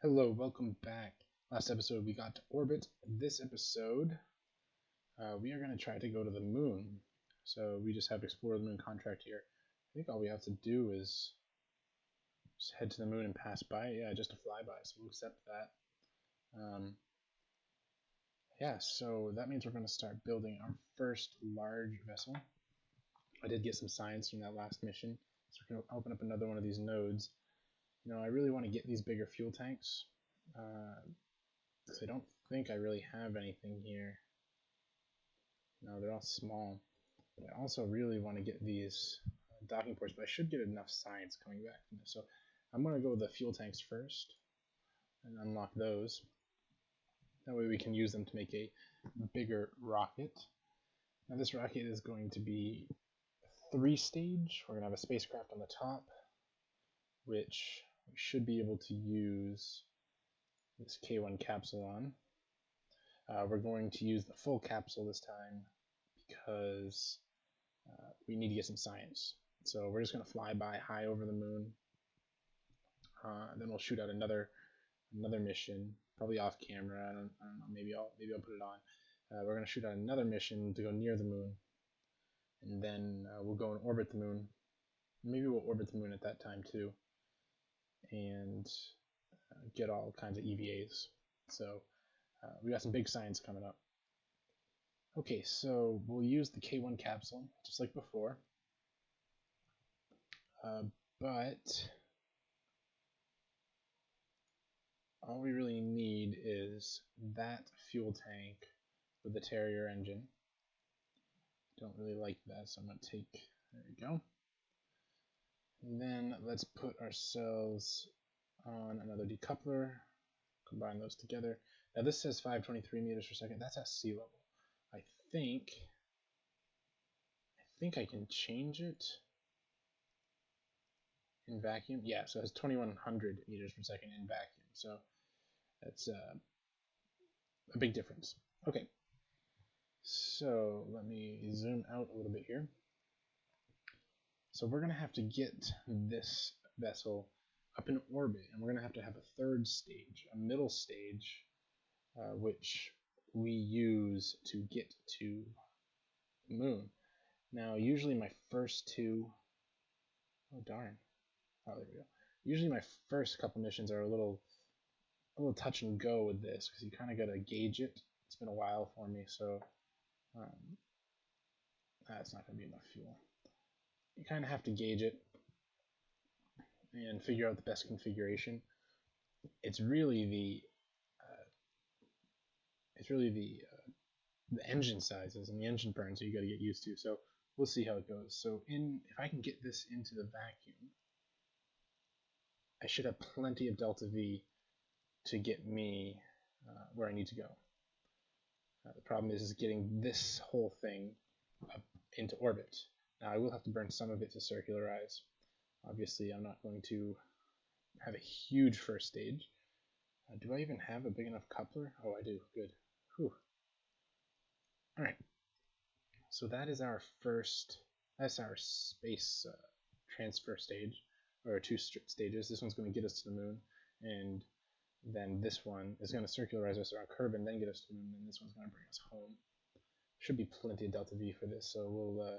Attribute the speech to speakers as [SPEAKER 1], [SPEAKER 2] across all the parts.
[SPEAKER 1] Hello, welcome back. Last episode we got to orbit. This episode we are going to try to go to the moon. So we just have Explore the Moon contract here. I think all we have to do is just head to the moon and pass by. Yeah, just a flyby, so we'll accept that. Yeah, so that means we're going to start building our first large vessel. I did get some science from that last mission, so we're going to open up another one of these nodes. I really want to get these bigger fuel tanks. I don't think I really have anything here. No, they're all small. But I also really want to get these docking ports, but I should get enough science coming back from this. So I'm going to go with the fuel tanks first and unlock those. That way we can use them to make a bigger rocket. Now this rocket is going to be 3-stage. We're going to have a spacecraft on the top, which we should be able to use this K1 capsule on. We're going to use the full capsule this time because we need to get some science. So we're just going to fly by high over the moon. Then we'll shoot out another mission, probably off camera. I don't know. Maybe I'll put it on. We're going to shoot out another mission to go near the moon, and then we'll go and orbit the moon. Maybe we'll orbit the moon at that time too, and get all kinds of EVAs. So we got some big science coming up. Okay, so we'll use the K1 capsule just like before, but all we really need is that fuel tank with the Terrier engine. Don't really like that, so I'm going to take, there we go. And then let's put ourselves on another decoupler, combine those together. Now this says 523 meters per second, that's at sea level. I think I can change it in vacuum. Yeah, so it has 2100 meters per second in vacuum. So that's a big difference. Okay, so let me zoom out a little bit here. So we're going to have to get this vessel up in orbit, and we're going to have a third stage, a middle stage, which we use to get to the moon. Now, usually my first two, oh darn, oh there we go. Usually my first couple missions are a little touch and go with this because you kind of got to gauge it. It's been a while for me, so that's not going to be enough fuel. You kind of have to gauge it and figure out the best configuration. It's really the engine sizes and the engine burns that you got to get used to. So we'll see how it goes. So if I can get this into the vacuum, I should have plenty of delta V to get me where I need to go. The problem is getting this whole thing up into orbit. Now I will have to burn some of it to circularize. Obviously, I'm not going to have a huge first stage. Do I even have a big enough coupler? Oh, I do. Good. Whew. All right. So that is our first. That's our space transfer stage, or two stages. This one's going to get us to the moon, and then this one is going to circularize us around Kerbin, then get us to the moon, and this one's going to bring us home. Should be plenty of delta V for this, so we'll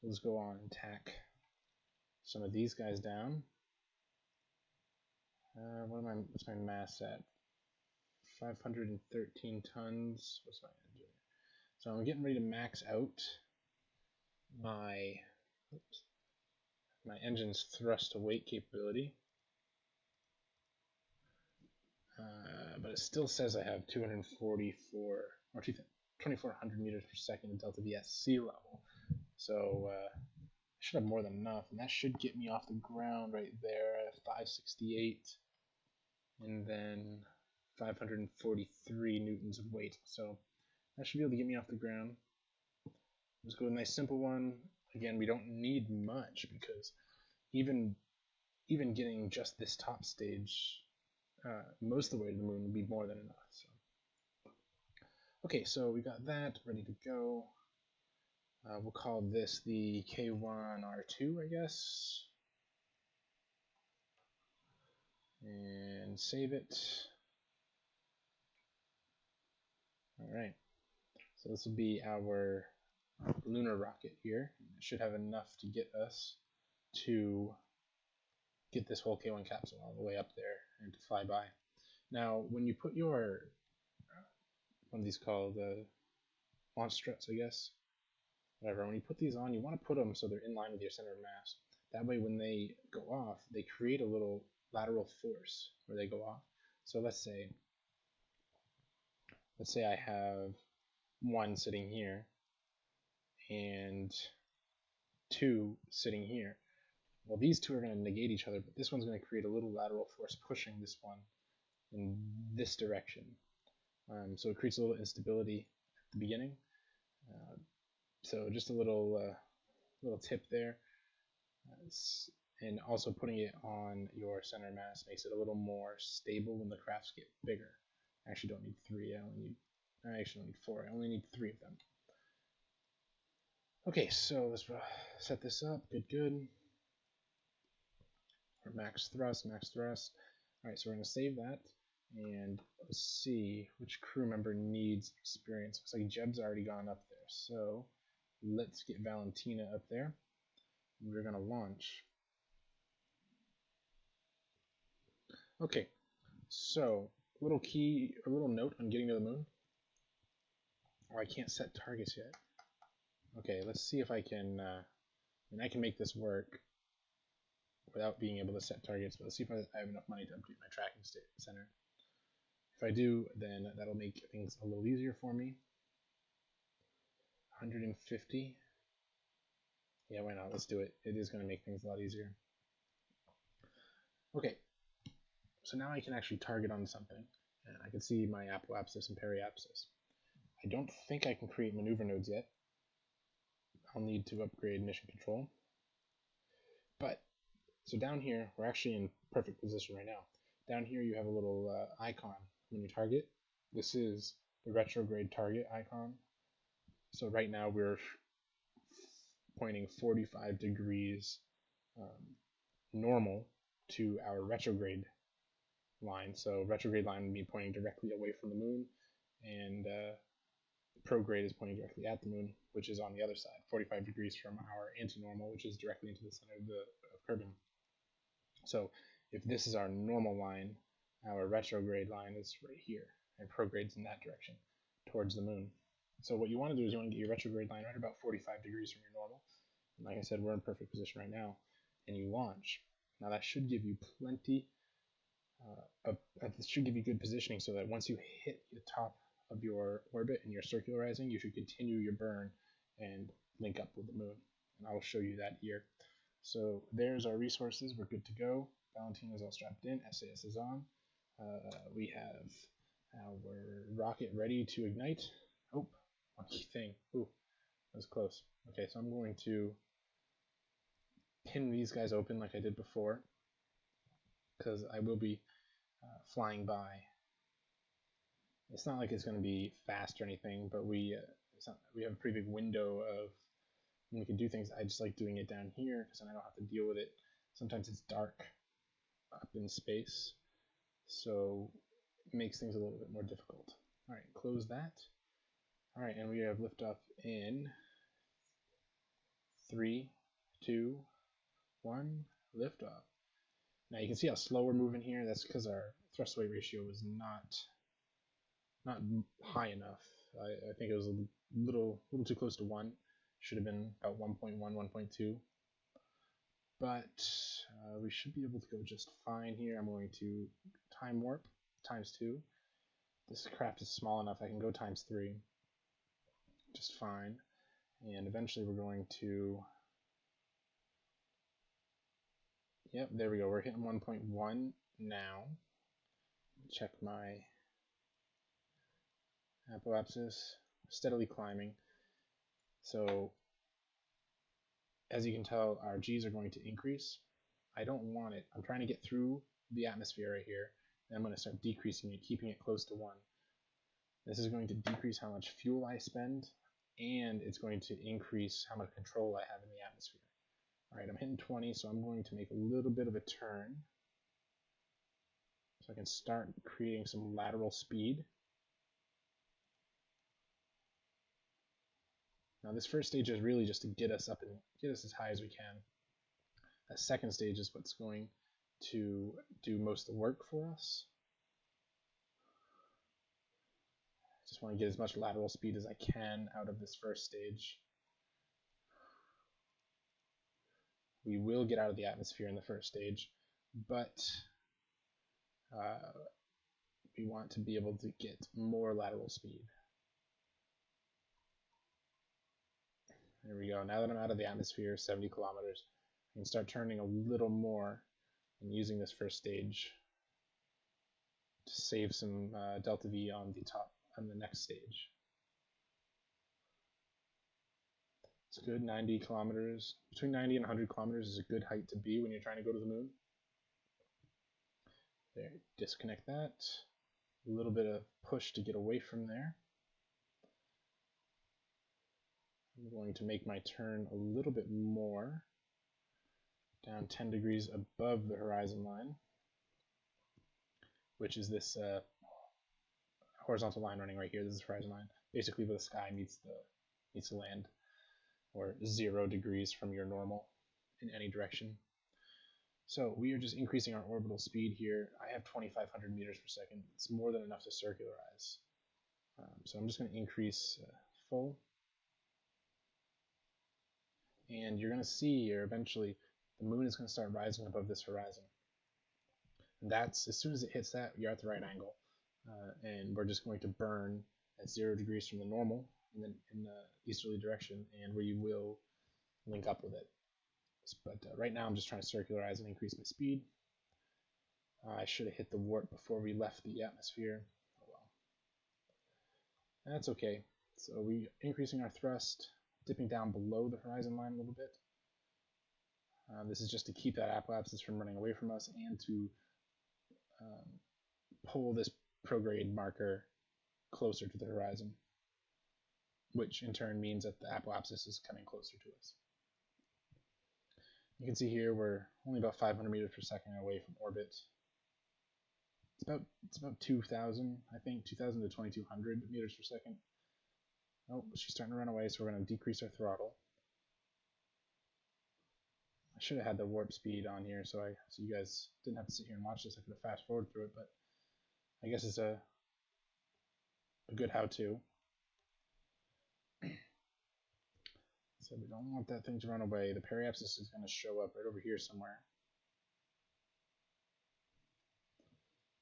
[SPEAKER 1] just go on and tack some of these guys down. What's my mass at? 513 tons. What's my engine? So I'm getting ready to max out my engine's thrust to weight capability. But it still says I have 244 or 2400 meters per second in delta V at sea level. So I should have more than enough, and that should get me off the ground right there at 568, and then 543 newtons of weight. So that should be able to get me off the ground. Let's go with a nice simple one. Again, we don't need much because even getting just this top stage most of the way to the moon would be more than enough. So. Okay, so we got that ready to go. We'll call this the K1R2, I guess. And and save it. Alright, so this will be our lunar rocket here. It should have enough to get us to get this whole K1 capsule all the way up there and to fly by. Now, when you put your, what are these called, launch struts, I guess, whatever, when you put these on, you want to put them so they're in line with your center of mass. That way when they go off, they create a little lateral force where they go off. So let's say I have one sitting here and two sitting here. Well, these two are going to negate each other, but this one's going to create a little lateral force pushing this one in this direction. So it creates a little instability at the beginning. So just a little tip there. And also putting it on your center mass makes it a little more stable when the crafts get bigger. I actually don't need three. I actually don't need four. I only need three of them. Okay, so let's set this up. Good. Or max thrust. Alright, so we're going to save that. And let's see which crew member needs experience. Looks like Jeb's already gone up there. So let's get Valentina up there. We're going to launch. Okay, so a little note on getting to the moon. Oh, I can't set targets yet. Okay, let's see if I can, I can make this work without being able to set targets, but let's see if I have enough money to update my tracking center. If I do, then that'll make things a little easier for me. 150. Yeah, why not? Let's do it. It is going to make things a lot easier. Okay, so now I can actually target on something, and I can see my apoapsis and periapsis. I don't think I can create maneuver nodes yet. I'll need to upgrade mission control. But, so down here, we're actually in perfect position right now. Down here you have a little icon when you target. This is the retrograde target icon. So right now we're pointing 45 degrees normal to our retrograde line. So retrograde line would be pointing directly away from the moon, and prograde is pointing directly at the moon, which is on the other side, 45 degrees from our anti-normal, which is directly into the center of Kerbin. So if this is our normal line, our retrograde line is right here, and prograde's in that direction, towards the moon. So what you want to do is you want to get your retrograde line right about 45 degrees from your normal. And like I said, we're in perfect position right now, and you launch. Now that should give you plenty this should give you good positioning so that once you hit the top of your orbit and you're circularizing, you should continue your burn and link up with the moon. And I'll show you that here. So there's our resources. We're good to go. Valentina's all strapped in. SAS is on. We have our rocket ready to ignite. Oh, lucky thing. Ooh, that was close. Okay, so I'm going to pin these guys open like I did before, because I will be flying by. It's not like it's going to be fast or anything, but we have a pretty big window of when we can do things. I just like doing it down here because then I don't have to deal with it. Sometimes it's dark up in space, so it makes things a little bit more difficult. All right, close that. All right, and we have liftoff in 3, 2, 1, liftoff. Now you can see how slow we're moving here. That's because our thrust weight ratio was not high enough. I think it was a little too close to 1. Should have been about 1.1, 1.2. But we should be able to go just fine here. I'm going to time warp ×2. This craft is small enough I can go ×3 just fine. And eventually we're going to, yep, there we go. We're hitting 1.1 now. Check my apoapsis, steadily climbing. So as you can tell, our G's are going to increase. I don't want it. I'm trying to get through the atmosphere right here, and I'm going to start decreasing it, keeping it close to 1. This is going to decrease how much fuel I spend, and it's going to increase how much control I have in the atmosphere. Alright, I'm hitting 20, so I'm going to make a little bit of a turn. So I can start creating some lateral speed. Now this first stage is really just to get us up and get us as high as we can. That second stage is what's going to do most of the work for us. Just want to get as much lateral speed as I can out of this first stage. We will get out of the atmosphere in the first stage, but we want to be able to get more lateral speed. There we go. Now that I'm out of the atmosphere, 70 kilometers, I can start turning a little more and using this first stage to save some delta V on the next stage. It's good. 90 kilometers, between 90 and 100 kilometers is a good height to be when you're trying to go to the moon. There, disconnect that. A little bit of push to get away from there. I'm going to make my turn a little bit more, down 10 degrees above the horizon line, which is this horizontal line running right here. This is the horizon line, basically where the sky meets the land, or 0 degrees from your normal in any direction. So we are just increasing our orbital speed here. I have 2,500 meters per second. It's more than enough to circularize. So I'm just going to increase full. And you're going to see here eventually the moon is going to start rising above this horizon. And that's, as soon as it hits that, you're at the right angle. And we're just going to burn at 0 degrees from the normal in the easterly direction, and we will link up with it. But right now I'm just trying to circularize and increase my speed. I should have hit the warp before we left the atmosphere. Oh well. That's okay. So we're increasing our thrust, dipping down below the horizon line a little bit. This is just to keep that apoapsis from running away from us and to pull this prograde marker closer to the horizon, which in turn means that the apoapsis is coming closer to us. You can see here we're only about 500 meters per second away from orbit. It's about 2,000, I think, 2,000 to 2,200 meters per second. Oh, she's starting to run away, so we're going to decrease our throttle. I should have had the warp speed on here, so you guys didn't have to sit here and watch this. I could have fast forwarded through it, but I guess it's a good how-to. So we don't want that thing to run away. The periapsis is going to show up right over here somewhere.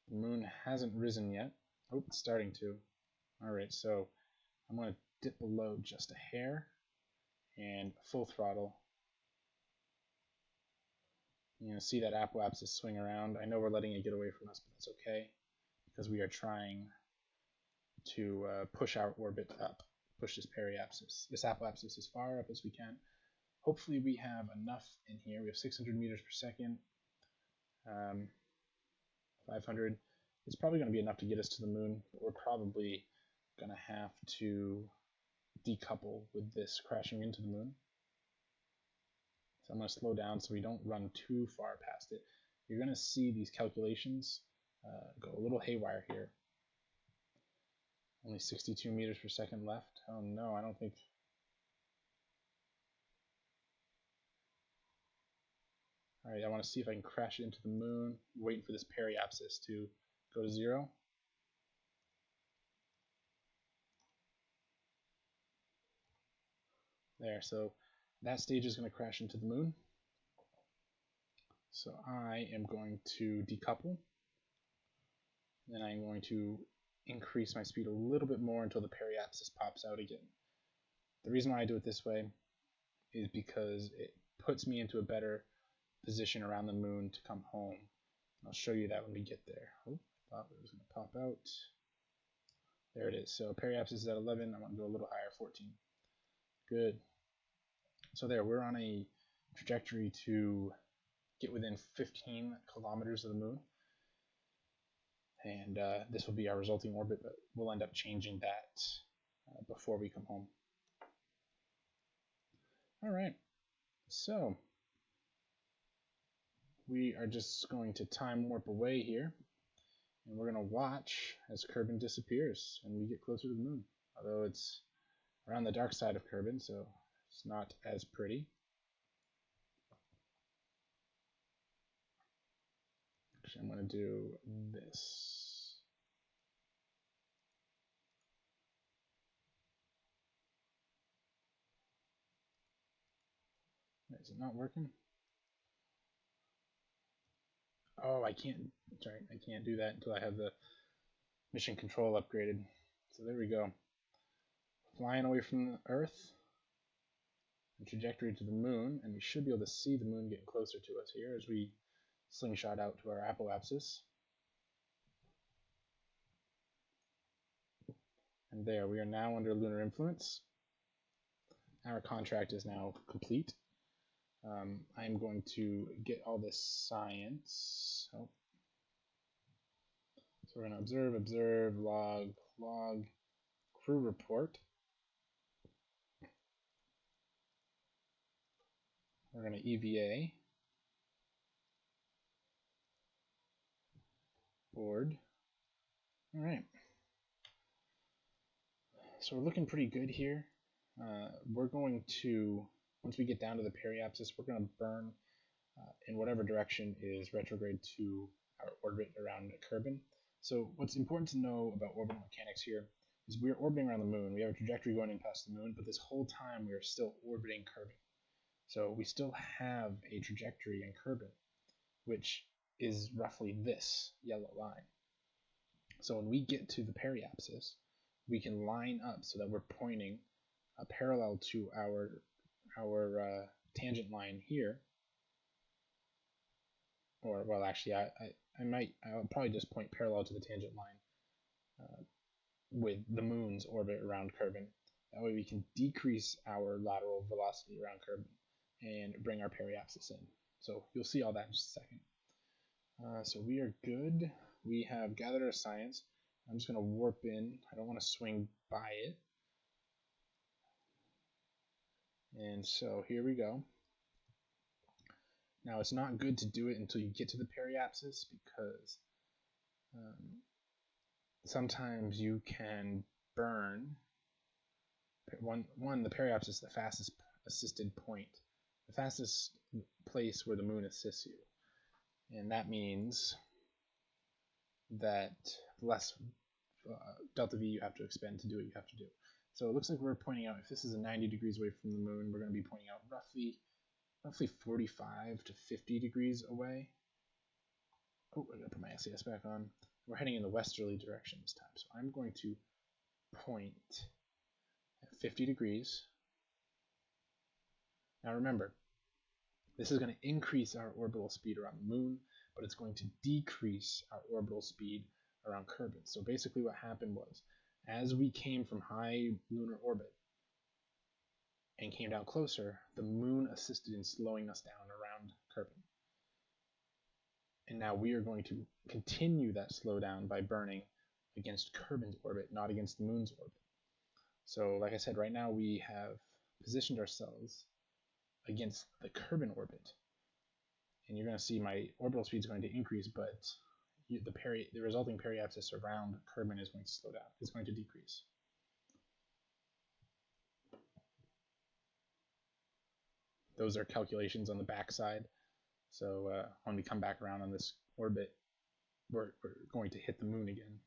[SPEAKER 1] The moon hasn't risen yet. Oh, it's starting to. Alright, so I'm going to dip below just a hair and full throttle. You're going to see that apoapsis swing around. I know we're letting it get away from us, but that's okay, because we are trying to push our orbit up, push this periapsis, this apoapsis as far up as we can. Hopefully we have enough in here. We have 600 meters per second, 500. It's probably going to be enough to get us to the moon, but we're probably going to have to decouple with this crashing into the moon. So I'm going to slow down so we don't run too far past it. You're going to see these calculations go a little haywire here. Only 62 meters per second left. Oh no, I don't think... Alright, I want to see if I can crash it into the moon. Waiting for this periapsis to go to 0. There, so that stage is going to crash into the moon. So I am going to decouple. Then I'm going to increase my speed a little bit more until the periapsis pops out again. The reason why I do it this way is because it puts me into a better position around the moon to come home. I'll show you that when we get there. Oh, thought it was going to pop out. There it is. So periapsis is at 11. I want to go a little higher, 14. Good. So there, we're on a trajectory to get within 15 kilometers of the moon. And this will be our resulting orbit, but we'll end up changing that before we come home. All right, so we are just going to time warp away here. And we're going to watch as Kerbin disappears and we get closer to the moon. Although it's around the dark side of Kerbin, so it's not as pretty. Actually, I'm going to do this. Is it not working? Oh, I can't. Sorry, I can't do that until I have the mission control upgraded. So there we go. Flying away from the Earth, and trajectory to the moon, and we should be able to see the moon getting closer to us here as we slingshot out to our apoapsis. And there, we are now under lunar influence. Our contract is now complete. I'm going to get all this science. Oh. So we're going to observe, log, crew report. We're going to EVA. Board. All right. So we're looking pretty good here. We're going to, once we get down to the periapsis, we're going to burn in whatever direction is retrograde to our orbit around Kerbin. So what's important to know about orbital mechanics here is we're orbiting around the moon. We have a trajectory going in past the moon, but this whole time we are still orbiting Kerbin. So we still have a trajectory in Kerbin, which is roughly this yellow line. So when we get to the periapsis, we can line up so that we're pointing parallel to our tangent line here. Or, well, actually, I'll probably just point parallel to the tangent line with the moon's orbit around Kerbin. That way we can decrease our lateral velocity around Kerbin and bring our periapsis in. So you'll see all that in just a second. So we are good. We have gathered our science. I'm just going to warp in. I don't want to swing by it. And so here we go. Now it's not good to do it until you get to the periapsis because sometimes you can burn. One, the periapsis is the fastest assisted point, the fastest place where the moon assists you. And that means that less delta V you have to expend to do what you have to do. So it looks like we're pointing out, if this is a 90 degrees away from the moon, we're going to be pointing out roughly 45 to 50 degrees away. Oh, I gotta put my SAS back on. We're heading in the westerly direction this time. So I'm going to point at 50 degrees. Now remember, this is going to increase our orbital speed around the moon, but it's going to decrease our orbital speed around Kerbin. So basically what happened was, as we came from high lunar orbit and came down closer, the moon assisted in slowing us down around Kerbin. And now we are going to continue that slowdown by burning against Kerbin's orbit, not against the moon's orbit. So like I said, right now we have positioned ourselves against the Kerbin orbit. And you're going to see my orbital speed is going to increase, but the resulting periapsis around Kerbin is going to slow down. It's going to decrease. Those are calculations on the backside. So when we come back around on this orbit, we're going to hit the moon again.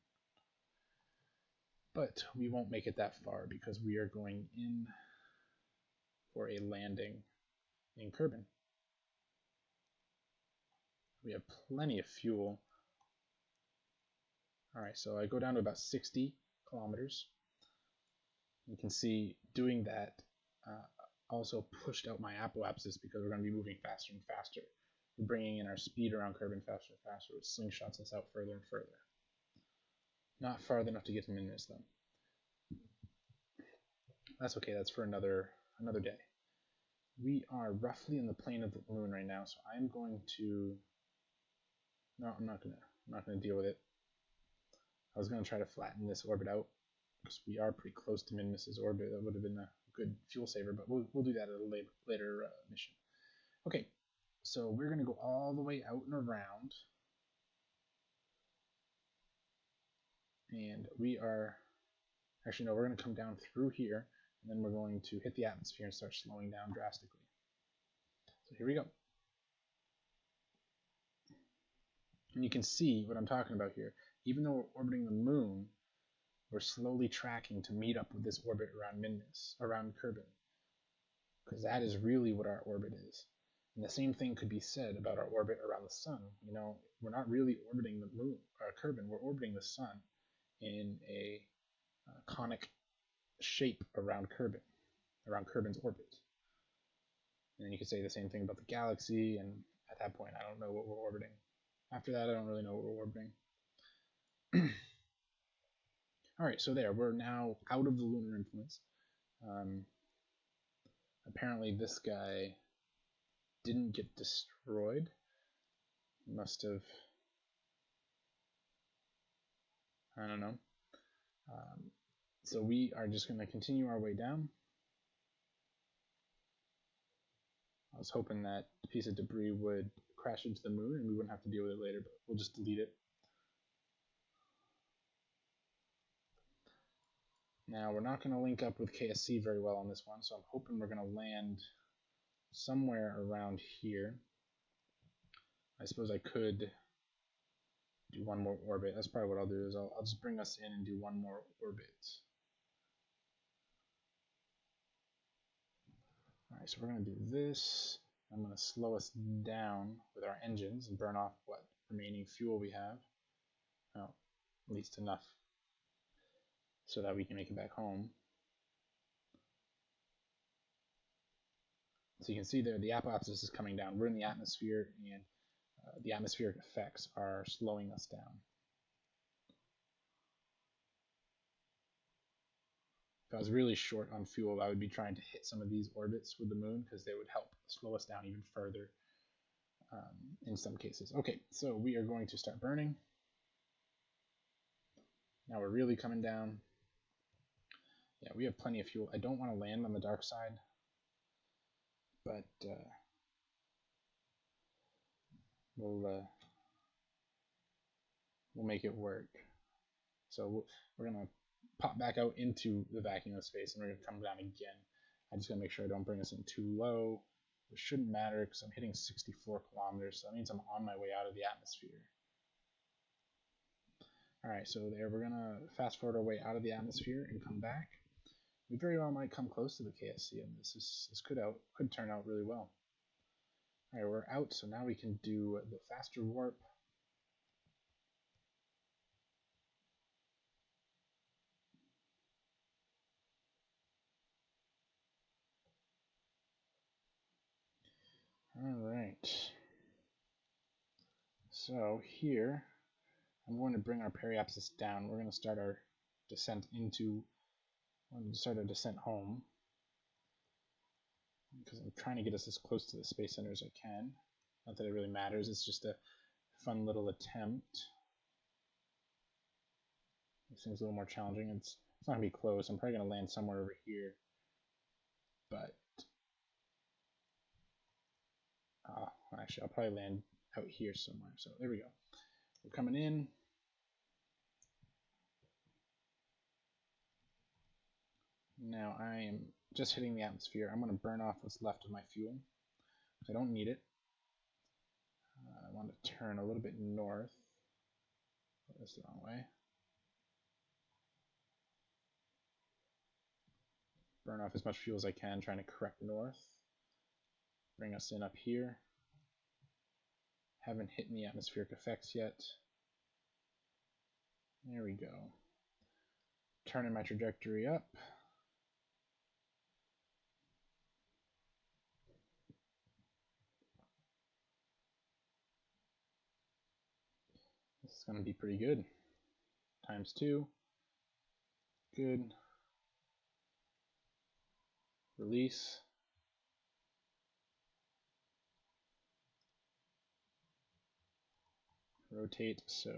[SPEAKER 1] But we won't make it that far because we are going in for a landing in Kerbin. We have plenty of fuel. Alright, so I go down to about 60 kilometers. You can see doing that also pushed out my apoapsis because we're going to be moving faster and faster. We're bringing in our speed around Kerbin faster and faster, which slingshots us out further and further. Not far enough to get to Minmus, though. That's okay, that's for another day. We are roughly in the plane of the moon right now, so I'm going to... No, I'm not gonna deal with it. I was gonna try to flatten this orbit out because we are pretty close to Minmus's orbit. That would have been a good fuel saver, but we'll do that at a later mission. Okay, so we're gonna go all the way out and around. And we are, actually no, we're going to come down through here, and then we're going to hit the atmosphere and start slowing down drastically. So here we go. And you can see what I'm talking about here. Even though we're orbiting the moon, we're slowly tracking to meet up with this orbit around Kerbin, because that is really what our orbit is. And the same thing could be said about our orbit around the sun. You know, we're not really orbiting the moon, Kerbin. We're orbiting the sun in a conic shape around Kerbin's orbit. And then you could say the same thing about the galaxy, and at that point, I don't know what we're orbiting. After that, I don't really know what we're orbiting. Alright, so there, we're now out of the lunar influence. Apparently this guy didn't get destroyed. Must have, I don't know. So we are just going to continue our way down. I was hoping that piece of debris would crash into the moon and we wouldn't have to deal with it later, but we'll just delete it. Now we're not going to link up with KSC very well on this one, so I'm hoping we're going to land somewhere around here. I suppose I could do one more orbit. That's probably what I'll do, is I'll just bring us in and do one more orbit. Alright, so we're going to do this. I'm going to slow us down with our engines and burn off what remaining fuel we have. Well, at least enough so that we can make it back home. So you can see there the apoapsis is coming down. We're in the atmosphere, and the atmospheric effects are slowing us down. If I was really short on fuel, I would be trying to hit some of these orbits with the moon, because they would help slow us down even further in some cases. Okay, so we are going to start burning. Now we're really coming down. Yeah, we have plenty of fuel. I don't want to land on the dark side, but we'll make it work. So we're going to pop back out into the vacuum of space, and we're going to come down again. I just got to make sure I don't bring us in too low. It shouldn't matter because I'm hitting 64 kilometers, so that means I'm on my way out of the atmosphere. Alright, so there, we're going to fast forward our way out of the atmosphere and come back. We very well might come close to the KSC, and this could turn out really well. Alright, we're out, so now we can do the faster warp. Alright. So here, I'm going to bring our periapsis down. We're going to start our descent home. Because I'm trying to get us as close to the space center as I can. Not that it really matters, it's just a fun little attempt. This thing's a little more challenging. It's not going to be close. I'm probably going to land somewhere over here. But actually, I'll probably land out here somewhere. So there we go. We're coming in. Now I am just hitting the atmosphere. I'm going to burn off what's left of my fuel. I don't need it. I want to turn a little bit north. That's the wrong way. Burn off as much fuel as I can, trying to correct north. Bring us in up here. Haven't hit any atmospheric effects yet. There we go. Turning my trajectory up. This is going to be pretty good. ×2. Good. Release. Rotate, so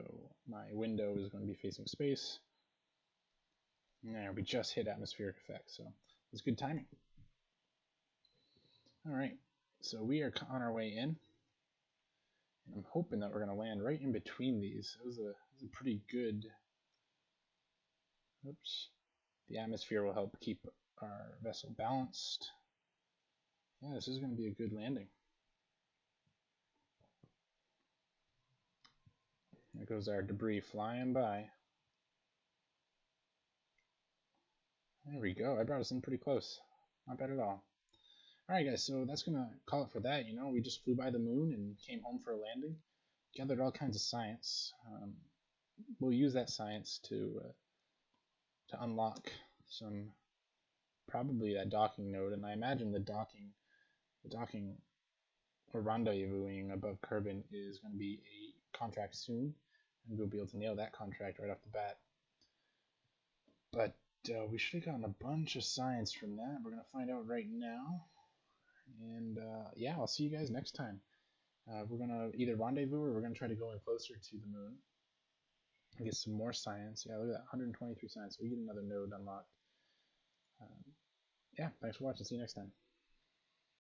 [SPEAKER 1] my window is going to be facing space. There, we just hit atmospheric effects, so it's good timing. Alright, so we are on our way in. And I'm hoping that we're going to land right in between these. It was a pretty good Oops. The atmosphere will help keep our vessel balanced. Yeah, this is going to be a good landing. There goes our debris flying by. There we go. I brought us in pretty close. Not bad at all. Alright guys, so that's going to call it for that. You know, we just flew by the moon and came home for a landing. Gathered all kinds of science. We'll use that science to unlock some, probably that docking node, and I imagine the docking or rendezvousing above Kerbin is going to be a contract soon, and we'll be able to nail that contract right off the bat. But we should have gotten a bunch of science from that. We're going to find out right now. And yeah, I'll see you guys next time. We're going to either rendezvous or we're going to try to go in closer to the moon and get some more science. Yeah, look at that, 123 science. We get another node unlocked. Yeah, thanks for watching. See you next time.